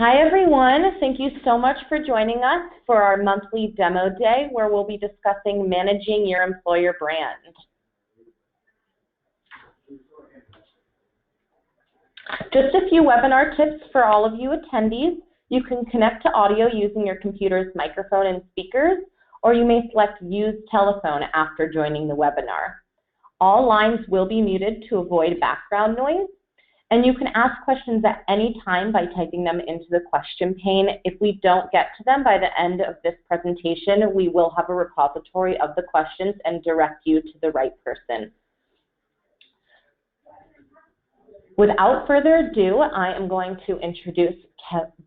Hi everyone, thank you so much for joining us for our monthly demo day where we'll be discussing managing your employer brand. Just a few webinar tips for all of you attendees. You can connect to audio using your computer's microphone and speakers, or you may select Use Telephone after joining the webinar. All lines will be muted to avoid background noise. And you can ask questions at any time by typing them into the question pane. If we don't get to them by the end of this presentation, we will have a repository of the questions and direct you to the right person. Without further ado, I am going to introduce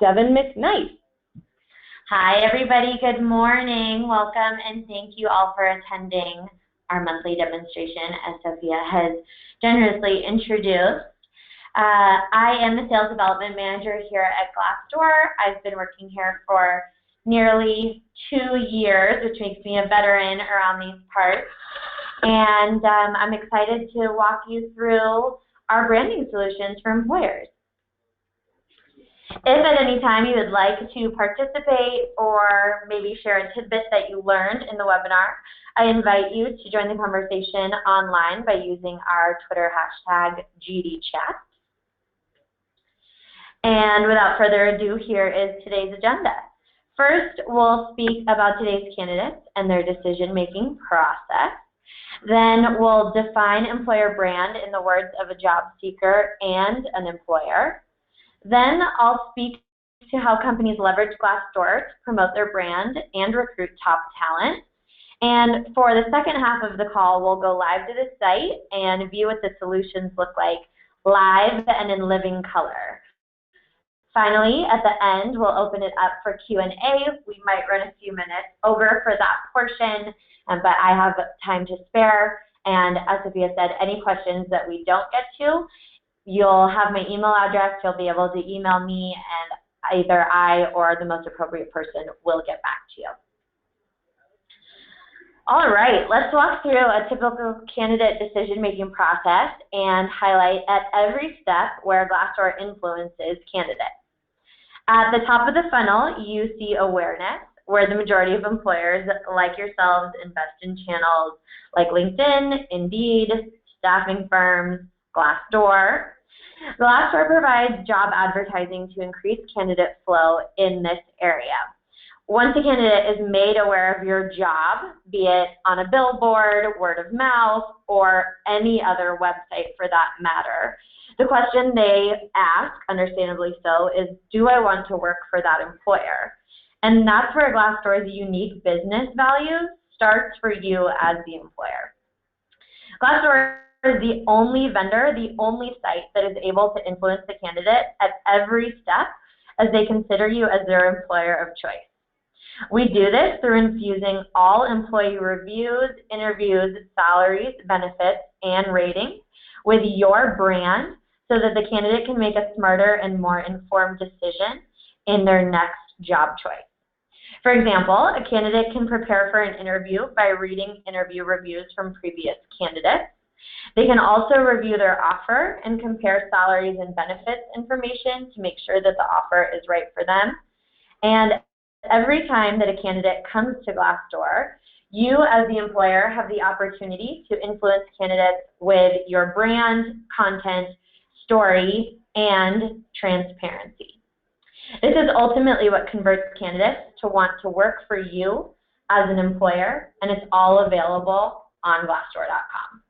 Devin McKnight. Hi everybody, good morning. Welcome and thank you all for attending our monthly demonstration as Sophia has generously introduced. I am the Sales Development Manager here at Glassdoor. I've been working here for nearly 2 years, which makes me a veteran around these parts. And I'm excited to walk you through our branding solutions for employers. If at any time you would like to participate or maybe share a tidbit that you learned in the webinar, I invite you to join the conversation online by using our Twitter hashtag GDChat. And without further ado, here is today's agenda. First, we'll speak about today's candidates and their decision-making process. Then we'll define employer brand in the words of a job seeker and an employer. Then I'll speak to how companies leverage Glassdoor to promote their brand and recruit top talent. And for the second half of the call, we'll go live to the site and view what the solutions look like live and in living color. Finally, at the end, we'll open it up for Q&A. We might run a few minutes over for that portion, but I have time to spare. And as Sophia said, any questions that we don't get to, you'll have my email address. You'll be able to email me, and either I or the most appropriate person will get back to you. All right, let's walk through a typical candidate decision-making process and highlight at every step where Glassdoor influences candidates. At the top of the funnel, you see awareness, where the majority of employers like yourselves invest in channels like LinkedIn, Indeed, staffing firms, Glassdoor. Glassdoor provides job advertising to increase candidate flow in this area. Once a candidate is made aware of your job, be it on a billboard, word of mouth, or any other website for that matter, the question they ask, understandably so, is, do I want to work for that employer? And that's where Glassdoor's unique business value starts for you as the employer. Glassdoor is the only vendor, the only site that is able to influence the candidate at every step as they consider you as their employer of choice. We do this through infusing all employee reviews, interviews, salaries, benefits, and ratings with your brand so that the candidate can make a smarter and more informed decision in their next job choice. For example, a candidate can prepare for an interview by reading interview reviews from previous candidates. They can also review their offer and compare salaries and benefits information to make sure that the offer is right for them. And every time that a candidate comes to Glassdoor, you as the employer have the opportunity to influence candidates with your brand, content, story, and transparency. This is ultimately what converts candidates to want to work for you as an employer, and it's all available on Glassdoor.com.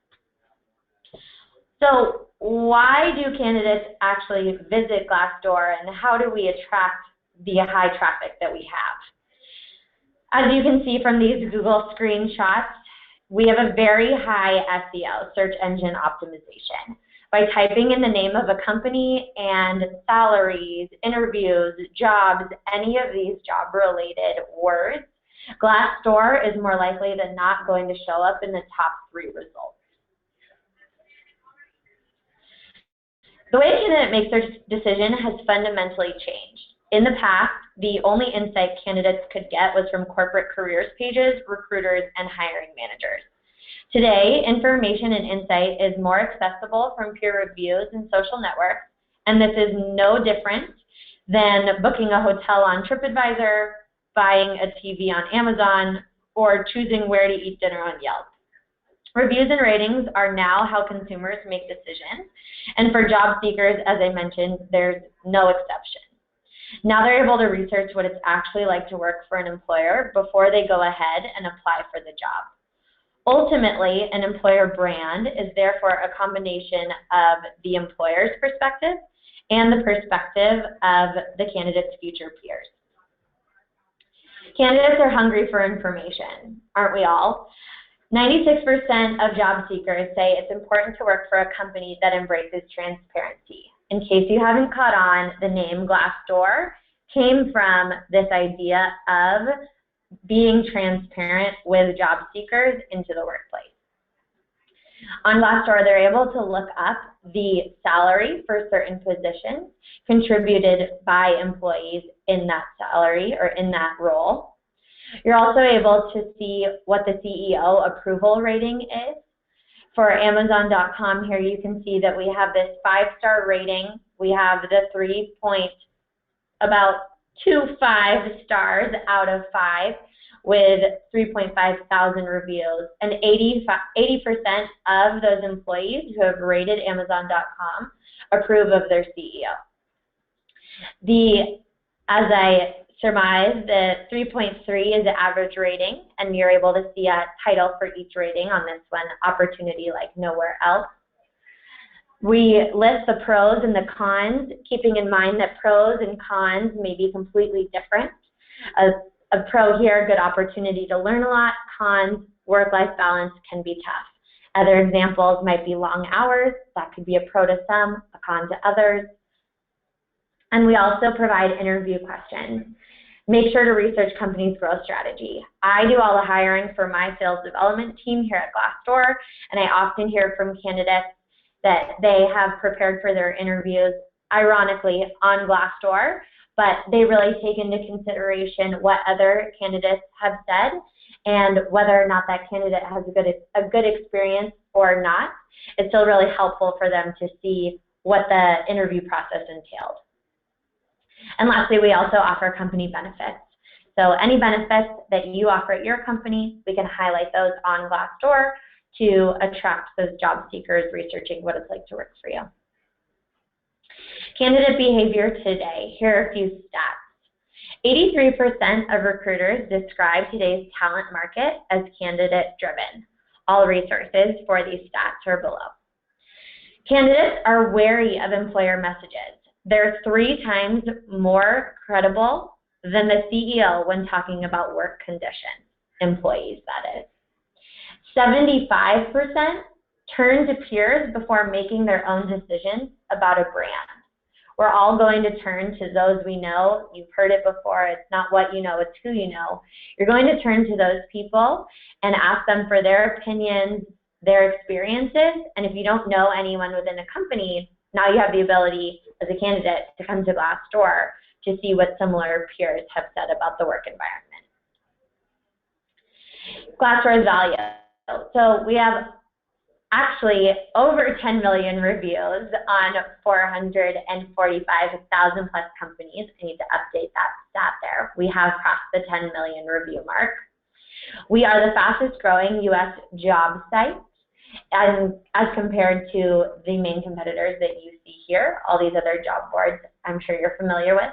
So why do candidates actually visit Glassdoor, and how do we attract the high traffic that we have? As you can see from these Google screenshots, we have a very high SEO, search engine optimization. By typing in the name of a company and salaries, interviews, jobs, any of these job-related words, Glassdoor is more likely than not going to show up in the top 3 results. The way a candidate makes their decision has fundamentally changed. In the past, the only insight candidates could get was from corporate careers pages, recruiters, and hiring managers. Today, information and insight is more accessible from peer reviews and social networks, and this is no different than booking a hotel on TripAdvisor, buying a TV on Amazon, or choosing where to eat dinner on Yelp. Reviews and ratings are now how consumers make decisions, and for job seekers, as I mentioned, there's no exception. Now they're able to research what it's actually like to work for an employer before they go ahead and apply for the job. Ultimately, an employer brand is therefore a combination of the employer's perspective and the perspective of the candidate's future peers. Candidates are hungry for information, aren't we all? 96% of job seekers say it's important to work for a company that embraces transparency. In case you haven't caught on, the name Glassdoor came from this idea of being transparent with job seekers into the workplace. On Glassdoor, they're able to look up the salary for certain positions contributed by employees in that salary or in that role. You're also able to see what the CEO approval rating is. For Amazon.com here, you can see that we have this 5-star rating. We have the about 2.5 stars out of 5 with 3.5 thousand reviews. And 80% of those employees who have rated Amazon.com approve of their CEO. As I surmise, the 3.3 is the average rating, and you're able to see a title for each rating on this one, Opportunity Like Nowhere Else. We list the pros and the cons, keeping in mind that pros and cons may be completely different. A pro here, good opportunity to learn a lot. Cons, work-life balance can be tough. Other examples might be long hours. That could be a pro to some, a con to others. And we also provide interview questions. Make sure to research companies' growth strategy. I do all the hiring for my sales development team here at Glassdoor, and I often hear from candidates that they have prepared for their interviews, ironically, on Glassdoor, but they really take into consideration what other candidates have said and whether or not that candidate has a good experience or not. It's still really helpful for them to see what the interview process entailed. And lastly, we also offer company benefits. So any benefits that you offer at your company, we can highlight those on Glassdoor to attract those job seekers researching what it's like to work for you. Candidate behavior today. Here are a few stats. 83% of recruiters describe today's talent market as candidate-driven. All resources for these stats are below. Candidates are wary of employer messages. They're 3 times more credible than the CEO when talking about work conditions, employees that is. 75% turn to peers before making their own decisions about a brand. We're all going to turn to those we know. You've heard it before. It's not what you know, it's who you know. You're going to turn to those people and ask them for their opinions, their experiences, and if you don't know anyone within a company, now you have the ability as a candidate to come to Glassdoor to see what similar peers have said about the work environment. Glassdoor's value. So we have actually over 10 million reviews on 445,000 plus companies. I need to update that stat there. We have crossed the 10 million review mark. We are the fastest growing US job site as compared to the main competitors that you see here, all these other job boards I'm sure you're familiar with.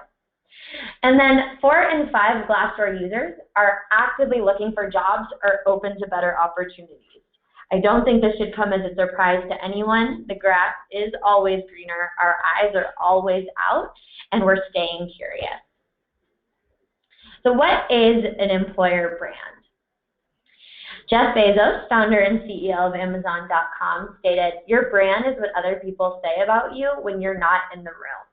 And then 4 in 5 Glassdoor users are actively looking for jobs or open to better opportunities. I don't think this should come as a surprise to anyone. The grass is always greener. Our eyes are always out, and we're staying curious. So what is an employer brand? Jeff Bezos, founder and CEO of Amazon.com, stated, "Your brand is what other people say about you when you're not in the room."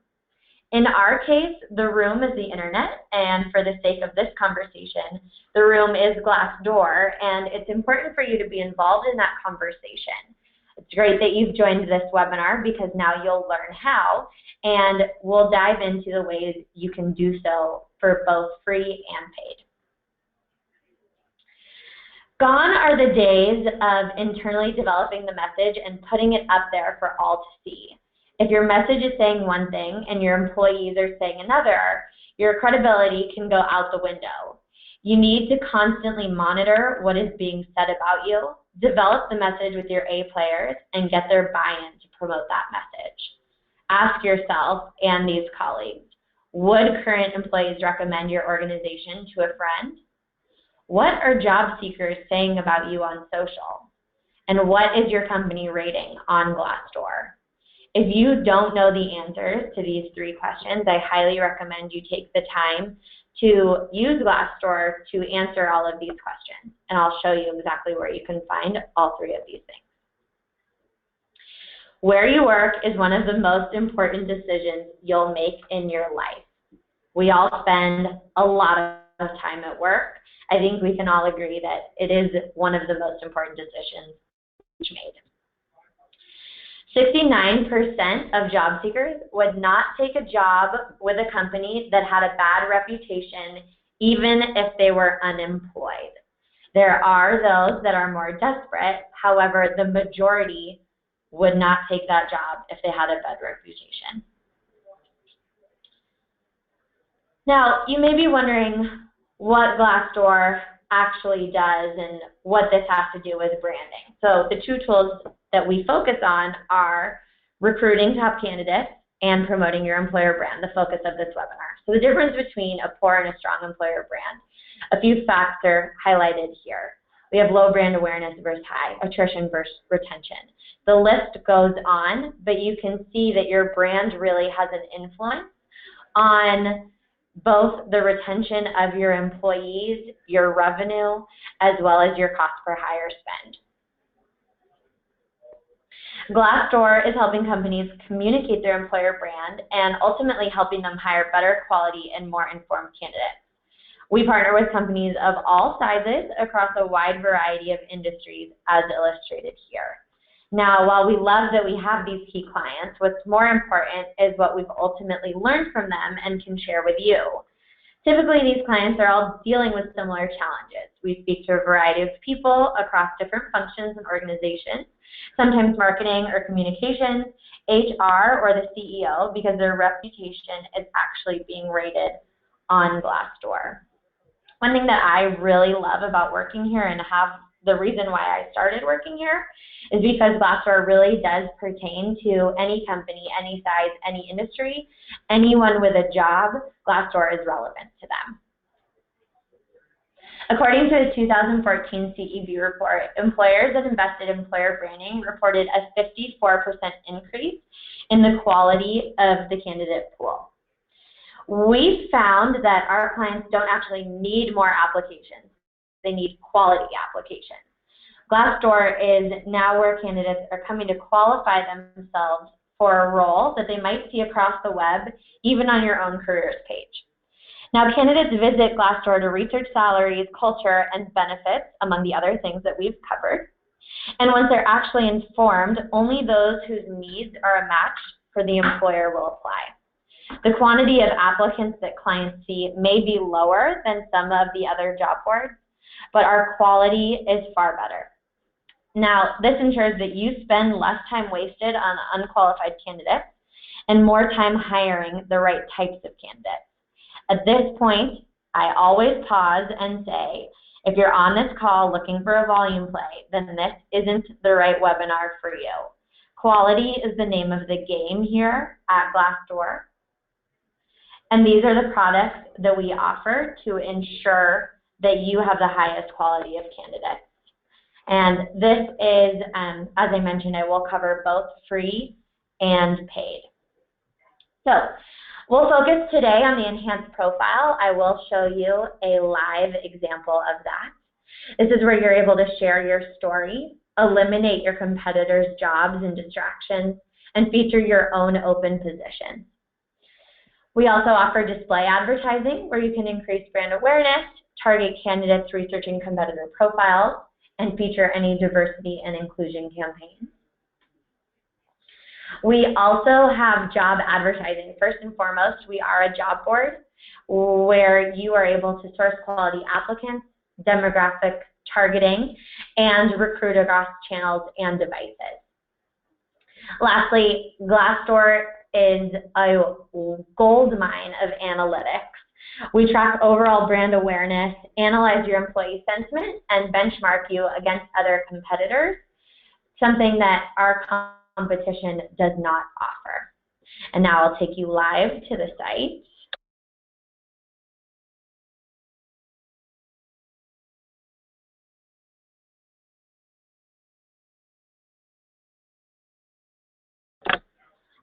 In our case, the room is the internet, and for the sake of this conversation, the room is Glassdoor, and it's important for you to be involved in that conversation. It's great that you've joined this webinar because now you'll learn how, and we'll dive into the ways you can do so for both free and paid. Gone are the days of internally developing the message and putting it up there for all to see. If your message is saying one thing and your employees are saying another, your credibility can go out the window. You need to constantly monitor what is being said about you, develop the message with your A players, and get their buy-in to promote that message. Ask yourself and these colleagues, would current employees recommend your organization to a friend? What are job seekers saying about you on social? And what is your company rating on Glassdoor? If you don't know the answers to these 3 questions, I highly recommend you take the time to use Glassdoor to answer all of these questions. And I'll show you exactly where you can find all 3 of these things. Where you work is one of the most important decisions you'll make in your life. We all spend a lot of time at work. I think we can all agree that it is one of the most important decisions made. 69% of job seekers would not take a job with a company that had a bad reputation, even if they were unemployed. There are those that are more desperate. However, the majority would not take that job if they had a bad reputation. Now, you may be wondering what Glassdoor actually does and what this has to do with branding. So the 2 tools that we focus on are recruiting top candidates and promoting your employer brand, the focus of this webinar. So the difference between a poor and a strong employer brand. A few facts are highlighted here. We have low brand awareness versus high, attrition versus retention. The list goes on, but you can see that your brand really has an influence on both the retention of your employees, your revenue, as well as your cost per hire spend. Glassdoor is helping companies communicate their employer brand and ultimately helping them hire better quality and more informed candidates. We partner with companies of all sizes across a wide variety of industries, as illustrated here. Now, while we love that we have these key clients, what's more important is what we've ultimately learned from them and can share with you. Typically, these clients are all dealing with similar challenges. We speak to a variety of people across different functions and organizations, sometimes marketing or communications, HR, or the CEO, because their reputation is actually being rated on Glassdoor. One thing that I really love about working here and the reason why I started working here is because Glassdoor really does pertain to any company, any size, any industry. Anyone with a job, Glassdoor is relevant to them. According to the 2014 CEB report, employers that invested in employer branding reported a 54% increase in the quality of the candidate pool. We found that our clients don't actually need more applications. They need quality applications. Glassdoor is now where candidates are coming to qualify themselves for a role that they might see across the web, even on your own careers page. Now, candidates visit Glassdoor to research salaries, culture, and benefits, among the other things that we've covered. And once they're actually informed, only those whose needs are a match for the employer will apply. The quantity of applicants that clients see may be lower than some of the other job boards, but our quality is far better. Now, this ensures that you spend less time wasted on unqualified candidates and more time hiring the right types of candidates. At this point, I always pause and say, if you're on this call looking for a volume play, then this isn't the right webinar for you. Quality is the name of the game here at Glassdoor. And these are the products that we offer to ensure that you have the highest quality of candidates. And this is, as I mentioned, I will cover both free and paid. So we'll focus today on the enhanced profile. I will show you a live example of that. This is where you're able to share your story, eliminate your competitors' jobs and distractions, and feature your own open position. We also offer display advertising, where you can increase brand awareness, target candidates researching competitor profiles, and feature any diversity and inclusion campaigns. We also have job advertising. First and foremost, we are a job board where you are able to source quality applicants, demographic targeting, and recruit across channels and devices. Lastly, Glassdoor is a gold mine of analytics. We track overall brand awareness, analyze your employee sentiment, and benchmark you against other competitors, something that our competition does not offer. And now I'll take you live to the site.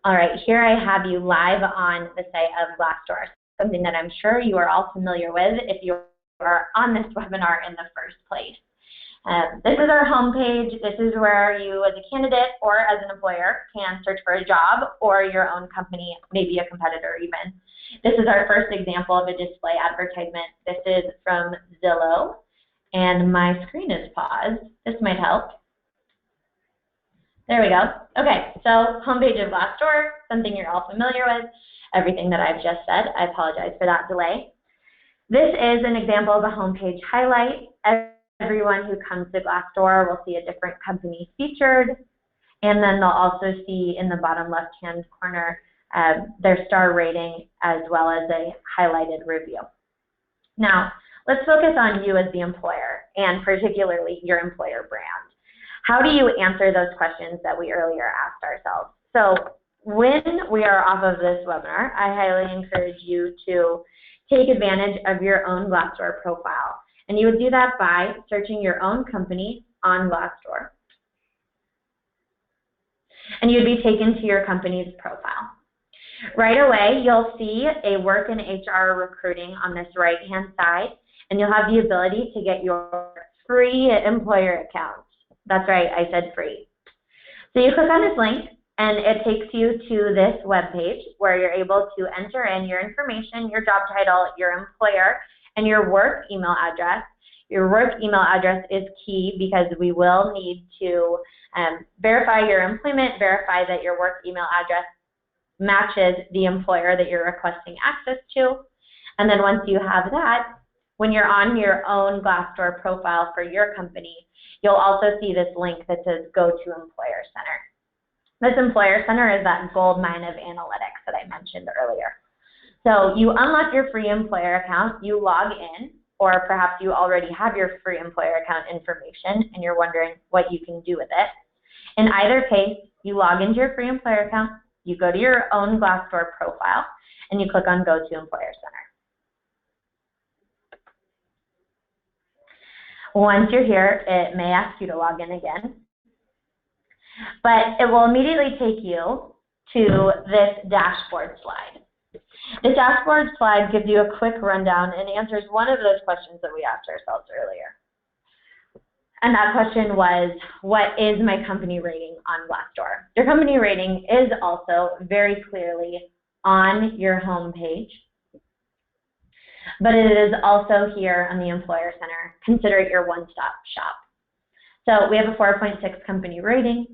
All right, here I have you live on the site of Glassdoor, something that I'm sure you are all familiar with if you are on this webinar in the first place. This is our homepage. This is where you as a candidate or as an employer can search for a job or your own company, maybe a competitor even. This is our first example of a display advertisement. This is from Zillow, and my screen is paused. This might help. There we go. Okay, so homepage of Glassdoor, something you're all familiar with, everything that I've just said. I apologize for that delay. This is an example of a homepage highlight. Everyone who comes to Glassdoor will see a different company featured, and then they'll also see in the bottom left-hand corner their star rating as well as a highlighted review. Now, let's focus on you as the employer, and particularly your employer brand. How do you answer those questions that we earlier asked ourselves? So when we are off of this webinar, I highly encourage you to take advantage of your own Glassdoor profile. And you would do that by searching your own company on Glassdoor. And you'd be taken to your company's profile. Right away, you'll see a work in HR recruiting on this right-hand side, and you'll have the ability to get your free employer account. That's right, I said free. So you click on this link, and it takes you to this web page where you're able to enter in your information, your job title, your employer, and your work email address. Your work email address is key because we will need to verify your employment, verify that your work email address matches the employer that you're requesting access to. And then once you have that, when you're on your own Glassdoor profile for your company, you'll also see this link that says Go to Employer Center. This Employer Center is that gold mine of analytics that I mentioned earlier. So you unlock your free employer account, you log in, or perhaps you already have your free employer account information and you're wondering what you can do with it. In either case, you log into your free employer account, you go to your own Glassdoor profile, and you click on Go to Employer Center. Once you're here, it may ask you to log in again, but it will immediately take you to this dashboard slide. This dashboard slide gives you a quick rundown and answers one of those questions that we asked ourselves earlier. And that question was, what is my company rating on Glassdoor? Your company rating is also very clearly on your home page, but it is also here on the Employer Center. Consider it your one-stop shop. So we have a 4.6 company rating.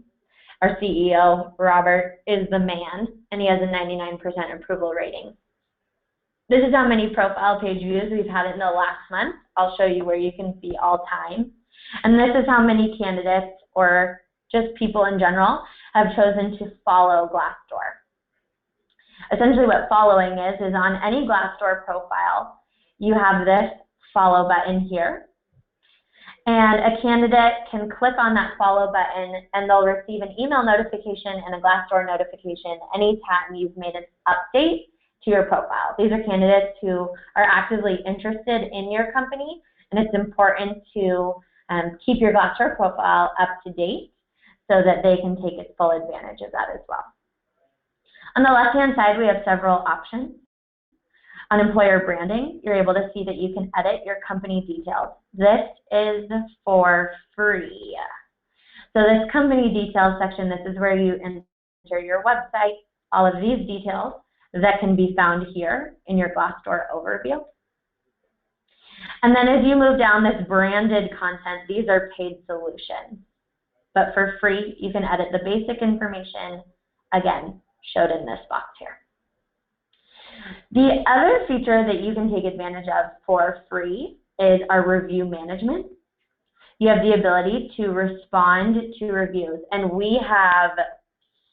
Our CEO, Robert, is the man, and he has a 99% approval rating. This is how many profile page views we've had in the last month. I'll show you where you can see all time. And this is how many candidates, or just people in general, have chosen to follow Glassdoor. Essentially what following is on any Glassdoor profile, you have this follow button here. And a candidate can click on that follow button and they'll receive an email notification and a Glassdoor notification anytime you've made an update to your profile. These are candidates who are actively interested in your company, and it's important to keep your Glassdoor profile up to date so that they can take full advantage of that as well. On the left-hand side, we have several options. On employer branding, you're able to see that you can edit your company details. This is for free. So this company details section, this is where you enter your website, all of these details that can be found here in your Glassdoor overview. And then as you move down this branded content, these are paid solutions. But for free, you can edit the basic information, again, showed in this box here. The other feature that you can take advantage of for free is our review management. You have the ability to respond to reviews, and we have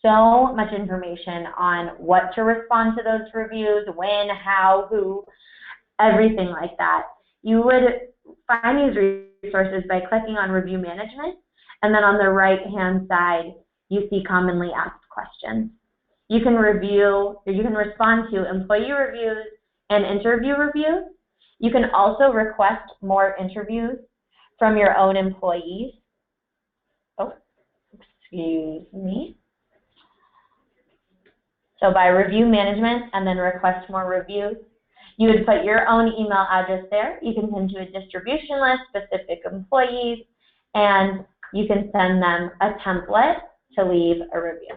so much information on what to respond to those reviews, when, how, who, everything like that. You would find these resources by clicking on Review Management, and then on the right-hand side, you see Commonly Asked Questions. You can respond to employee reviews and interview reviews. You can also request more interviews from your own employees. Oh, excuse me. So by Review Management and then request more reviews, you would put your own email address there. You can send to a distribution list, specific employees, and you can send them a template to leave a review.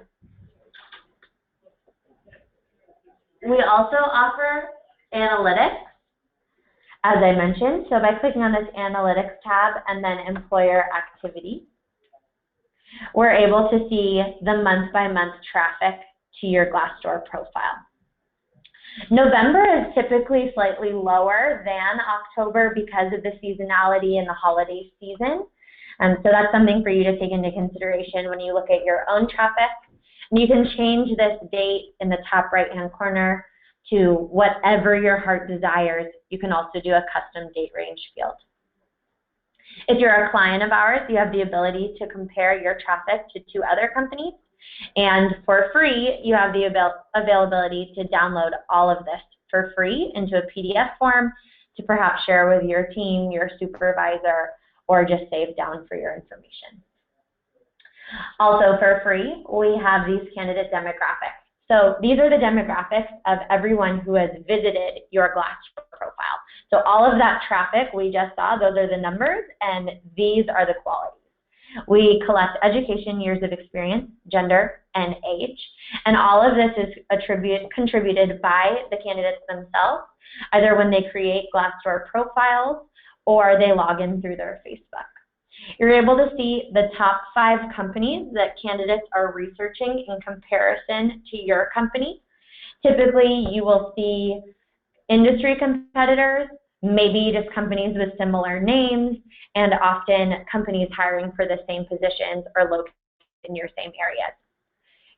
We also offer analytics, as I mentioned. So by clicking on this Analytics tab and then Employer Activity, we're able to see the month-by-month traffic to your Glassdoor profile. November is typically slightly lower than October because of the seasonality and the holiday season. So that's something for you to take into consideration when you look at your own traffic. And you can change this date in the top right-hand corner to whatever your heart desires. You can also do a custom date range field. If you're a client of ours, you have the ability to compare your traffic to 2 other companies. And for free, you have the availability to download all of this for free into a PDF form to perhaps share with your team, your supervisor, or just save down for your information. Also for free, we have these candidate demographics. So these are the demographics of everyone who has visited your Glassdoor profile. So all of that traffic we just saw, those are the numbers, and these are the qualities. We collect education, years of experience, gender, and age. And all of this is contributed by the candidates themselves, either when they create Glassdoor profiles or they log in through their Facebook. You're able to see the top 5 companies that candidates are researching in comparison to your company. Typically, you will see industry competitors, maybe just companies with similar names, and often companies hiring for the same positions or located in your same areas.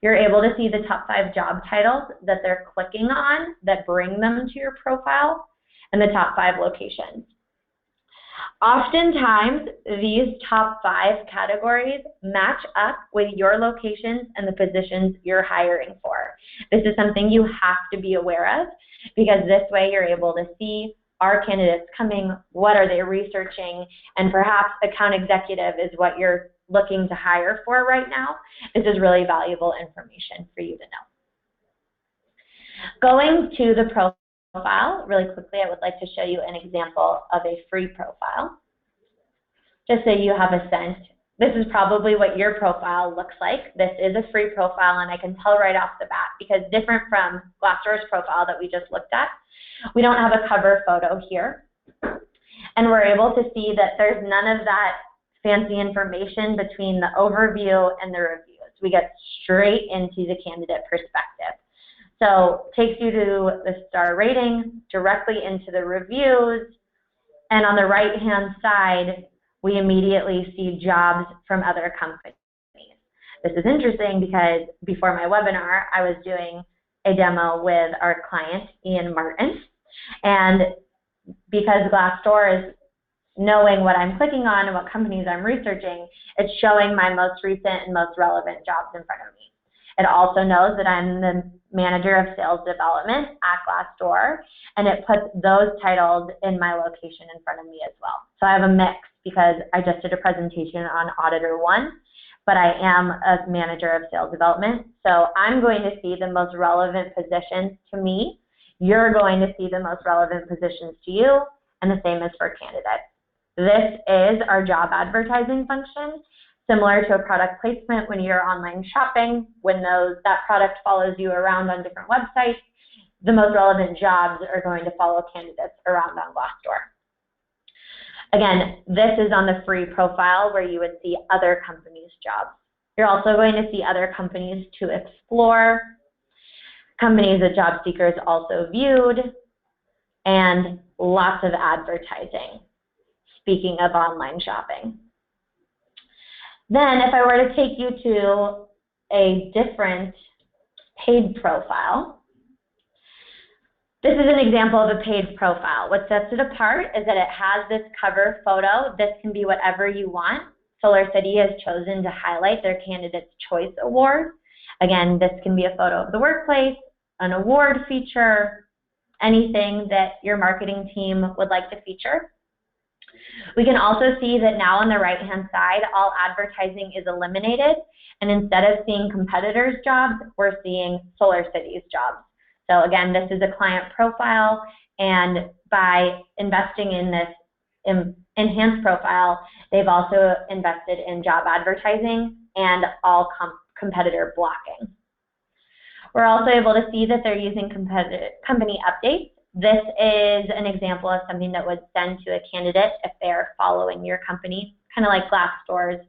You're able to see the top 5 job titles that they're clicking on that bring them to your profile, and the top 5 locations. Oftentimes, these top 5 categories match up with your locations and the positions you're hiring for. This is something you have to be aware of, because this way you're able to see, are candidates coming, what are they researching, and perhaps account executive is what you're looking to hire for right now. This is really valuable information for you to know. Going to the profile, really quickly, I would like to show you an example of a free profile. Just so you have a sense, this is probably what your profile looks like. This is a free profile, and I can tell right off the bat, because different from Glassdoor's profile that we just looked at, we don't have a cover photo here. And we're able to see that there's none of that fancy information between the overview and the reviews. We get straight into the candidate perspective. So it takes you to the star rating, directly into the reviews, and on the right-hand side, we immediately see jobs from other companies. This is interesting because before my webinar, I was doing a demo with our client, Ian Martin, and because Glassdoor is knowing what I'm clicking on and what companies I'm researching, it's showing my most recent and most relevant jobs in front of me. It also knows that I'm the manager of sales development at Glassdoor, and it puts those titles in my location in front of me as well. So I have a mix because I just did a presentation on Auditor 1, but I am a manager of sales development. So I'm going to see the most relevant positions to me. You're going to see the most relevant positions to you, and the same is for candidates. This is our job advertising function, similar to a product placement when you're online shopping, when that product follows you around on different websites. The most relevant jobs are going to follow candidates around on Glassdoor. Again, this is on the free profile where you would see other companies' jobs. You're also going to see other companies to explore, companies that job seekers also viewed, and lots of advertising, speaking of online shopping. Then if I were to take you to a different paid profile. This is an example of a paid profile. What sets it apart is that it has this cover photo. This can be whatever you want. SolarCity has chosen to highlight their Candidate's Choice Award. Again, this can be a photo of the workplace, an award feature, anything that your marketing team would like to feature. We can also see that now on the right-hand side, all advertising is eliminated, and instead of seeing competitors' jobs, we're seeing SolarCity's jobs. So again, this is a client profile, and by investing in this enhanced profile, they've also invested in job advertising and all competitor blocking. We're also able to see that they're using company updates. This is an example of something that would send to a candidate if they're following your company, kind of like Glassdoor's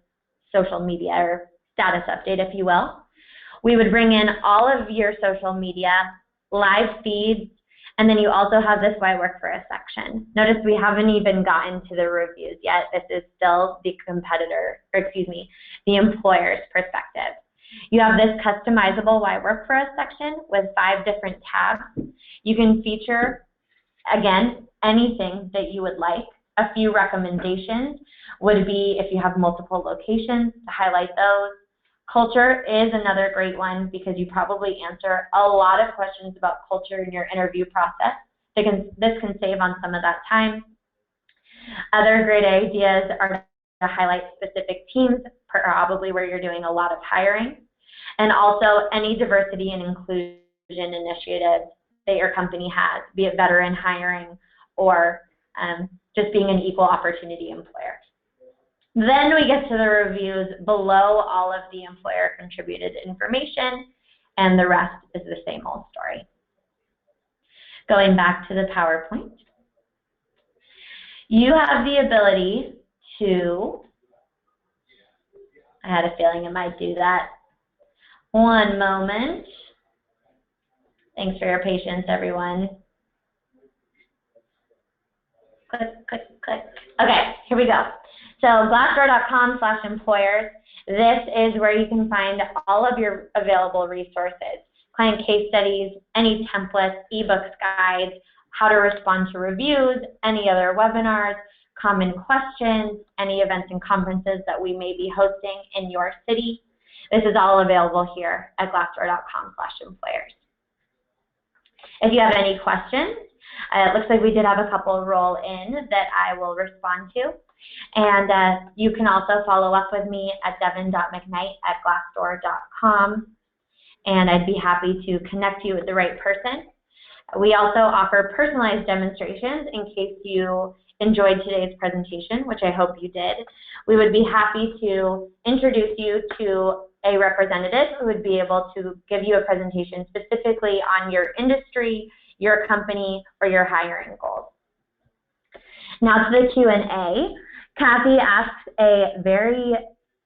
social media or status update, if you will. We would bring in all of your social media, live feeds, and then you also have this Why Work for Us section. Notice we haven't even gotten to the reviews yet. This is still the the employer's perspective. You have this customizable Why Work for Us section with 5 different tabs. You can feature, again, anything that you would like. A few recommendations would be if you have multiple locations to highlight those. Culture is another great one because you probably answer a lot of questions about culture in your interview process. This can save on some of that time. Other great ideas are to highlight specific teams, probably where you're doing a lot of hiring, and also any diversity and inclusion initiatives that your company has, be it veteran hiring or just being an equal opportunity employer. Then we get to the reviews below all of the employer contributed information, and the rest is the same old story. Going back to the PowerPoint, you have the ability to, I had a feeling it might do that. One moment. Thanks for your patience, everyone. Click, click, click. Okay, here we go. So Glassdoor.com/employers, this is where you can find all of your available resources, client case studies, any templates, ebooks, guides, how to respond to reviews, any other webinars, common questions, any events and conferences that we may be hosting in your city. This is all available here at Glassdoor.com/employers. If you have any questions, it looks like we did have a couple roll in that I will respond to. And you can also follow up with me at devin.mcknight@glassdoor.com, and I'd be happy to connect you with the right person. We also offer personalized demonstrations in case you enjoyed today's presentation, which I hope you did. We would be happy to introduce you to a representative who would be able to give you a presentation specifically on your industry, your company, or your hiring goals. Now to the Q&A. Kathy asks a very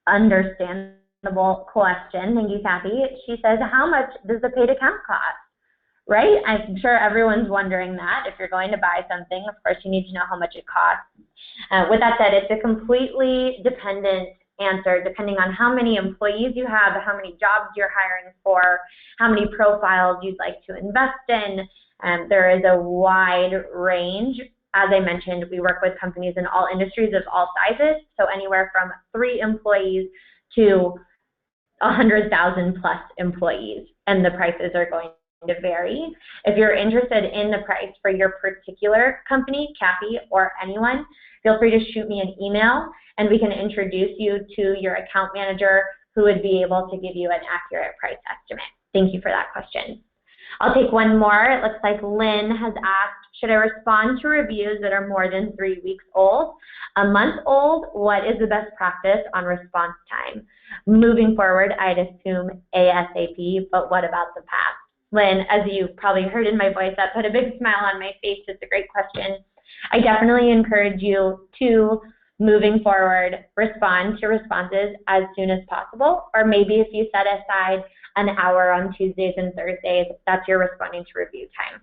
understandable question. Thank you, Kathy. She says, how much does the paid account cost? Right? I'm sure everyone's wondering that. If you're going to buy something, of course, you need to know how much it costs. With that said, it's a completely dependent answer depending on how many employees you have, how many jobs you're hiring for, how many profiles you'd like to invest in. There is a wide range. As I mentioned, we work with companies in all industries of all sizes, so anywhere from 3 employees to 100,000 plus employees, and the prices are going to vary. If you're interested in the price for your particular company, Kathy or anyone, feel free to shoot me an email and we can introduce you to your account manager who would be able to give you an accurate price estimate. Thank you for that question. I'll take one more. It looks like Lynn has asked, should I respond to reviews that are more than 3 weeks old? A month old, what is the best practice on response time? Moving forward, I'd assume ASAP, but what about the past? Lynn, as you probably heard in my voice, that put a big smile on my face. It's a great question. I definitely encourage you to, moving forward, respond to responses as soon as possible, or maybe if you set aside an hour on Tuesdays and Thursdays, that's your responding to review time.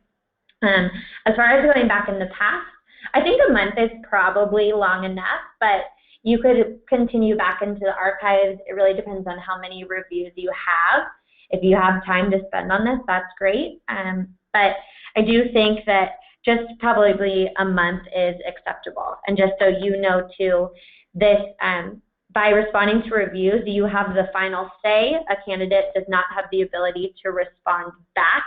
As far as going back in the past, I think a month is probably long enough, but You could continue back into the archives. It really depends on how many reviews you have. If you have time to spend on this, that's great. But I do think that just probably a month is acceptable. And just so you know too, this by responding to reviews, you have the final say. A candidate does not have the ability to respond back.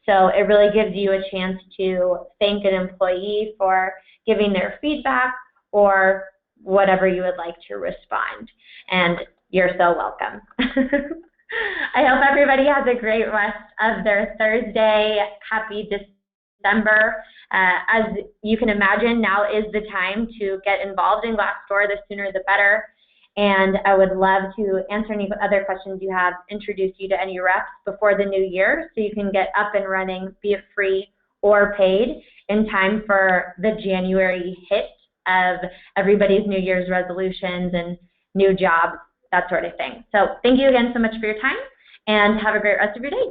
So it really gives you a chance to thank an employee for giving their feedback or whatever you would like to respond. And you're so welcome. I hope everybody has a great rest of their Thursday. Happy December. As you can imagine, now is the time to get involved in Glassdoor. The sooner the better. And I would love to answer any other questions you have, introduce you to any reps before the new year so you can get up and running, be it free or paid, in time for the January hit of everybody's New Year's resolutions and new jobs, that sort of thing. So thank you again so much for your time, and have a great rest of your day.